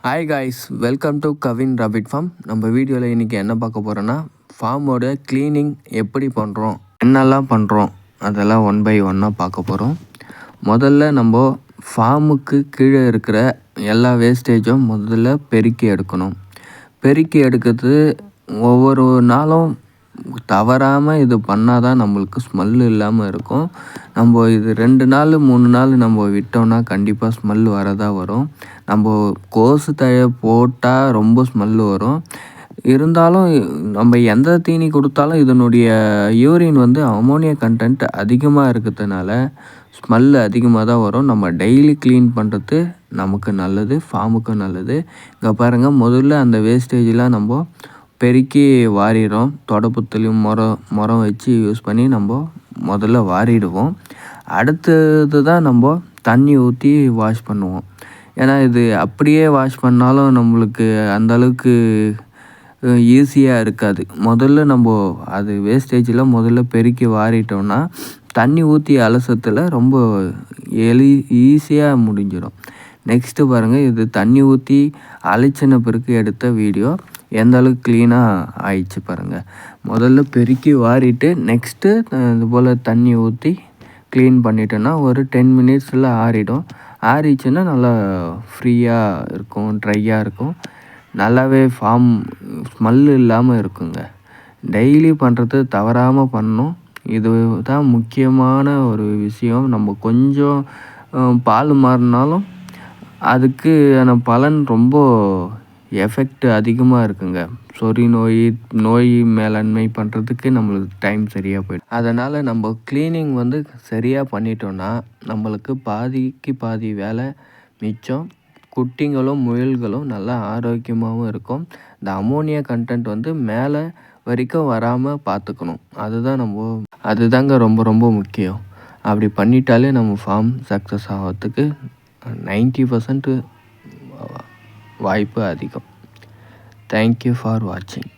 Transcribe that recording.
Hi guys, welcome to Kavin rapid form. நம்ம வீடியோவில் இன்றைக்கி என்ன பார்க்க போகிறோன்னா, ஃபார்மோட க்ளீனிங் எப்படி பண்ணுறோம், என்னெல்லாம் பண்ணுறோம், அதெல்லாம் ஒன் பை ஒன்னாக பார்க்க போகிறோம். முதல்ல நம்ம ஃபார்முக்கு கீழே இருக்கிற எல்லா வேஸ்டேஜும் முதல்ல பெருக்கி எடுக்கணும். பெருக்கி எடுக்கிறது ஒவ்வொரு நாளும் தவறாமல் இது பண்ணால் தான் நம்மளுக்கு ஸ்மெல்லு இல்லாமல் இருக்கும். நம்ம இது 2 நாள் 3 நாள் நம்ம விட்டோம்னா கண்டிப்பாக ஸ்மெல் வரதான் வரும். நம்ம கோசு தழை போட்டால் ரொம்ப ஸ்மெல்லு வரும். இருந்தாலும் நம்ம எந்த தீனி கொடுத்தாலும் இதனுடைய யூரின் அமோனியா கண்டென்ட் அதிகமாக இருக்கிறதுனால ஸ்மெல்லு அதிகமாக தான் வரும். நம்ம டெய்லி க்ளீன் பண்ணுறது நமக்கு நல்லது, ஃபார்முக்கும் நல்லது. இங்கே பாருங்கள், முதல்ல அந்த வேஸ்டேஜெலாம் நம்ம பெருக்கி வாரிடுறோம். தொடப்பத்துலேயும் முறம் வச்சு யூஸ் பண்ணி நம்ம முதல்ல வாரிடுவோம். அடுத்தது தான் நம்ம தண்ணி ஊற்றி வாஷ் பண்ணுவோம். ஏன்னா இது அப்படியே வாஷ் பண்ணாலும் நம்மளுக்கு அந்தளவுக்கு ஈஸியாக இருக்காது. முதல்ல நம்ம அது வேஸ்டேஜில் முதல்ல பெருக்கி வாரிட்டோம்னா தண்ணி ஊற்றி அலசத்தில் ரொம்ப ஈஸியாக முடிஞ்சிடும். நெக்ஸ்ட்டு பாருங்கள், இது தண்ணி ஊற்றி அலசின பிறகு எடுத்த வீடியோ எந்த அளவுக்கு க்ளீனாக ஆயிடுச்சு பாருங்கள். முதல்ல பெருக்கி வாரிட்டு நெக்ஸ்ட்டு இது போல் தண்ணி ஊற்றி க்ளீன் பண்ணிட்டோன்னா ஒரு 10 மினிட்ஸில் ஆறிடும். ஆறிச்சுன்னா நல்லா ஃப்ரீயாக இருக்கும், ட்ரையாக இருக்கும், நல்லாவே ஃபார்ம் ஸ்மெல்லு இல்லாமல் இருக்குங்க. டெய்லி பண்ணுறது தவறாமல் பண்ணணும். இது தான் முக்கியமான ஒரு விஷயம். நம்ம கொஞ்சம் பால் மாறினாலும் அதுக்கான பலன் ரொம்ப எஃபெக்ட் அதிகமாக இருக்குங்க. சொறி நோய் மேலாண்மை பண்ணுறதுக்கு நம்மளுக்கு டைம் சரியாக போய்டும். அதனால் நம்ம க்ளீனிங் சரியாக பண்ணிட்டோன்னா நம்மளுக்கு பாதிக்கு பாதி வேலை மிச்சம். குட்டிங்களும் முயல்களும் நல்லா ஆரோக்கியமாகவும் இருக்கும். இந்த அமோனியா கண்டென்ட் மேலே வரைக்கும் வராமல் பார்த்துக்கணும். அதுதாங்க ரொம்ப ரொம்ப முக்கியம். அப்படி பண்ணிட்டாலே நம்ம ஃபார்ம் சக்ஸஸ் ஆகிறதுக்கு 90% வாய்ப்பு அதிகம். தேங்க்யூ ஃபார் வாட்சிங்.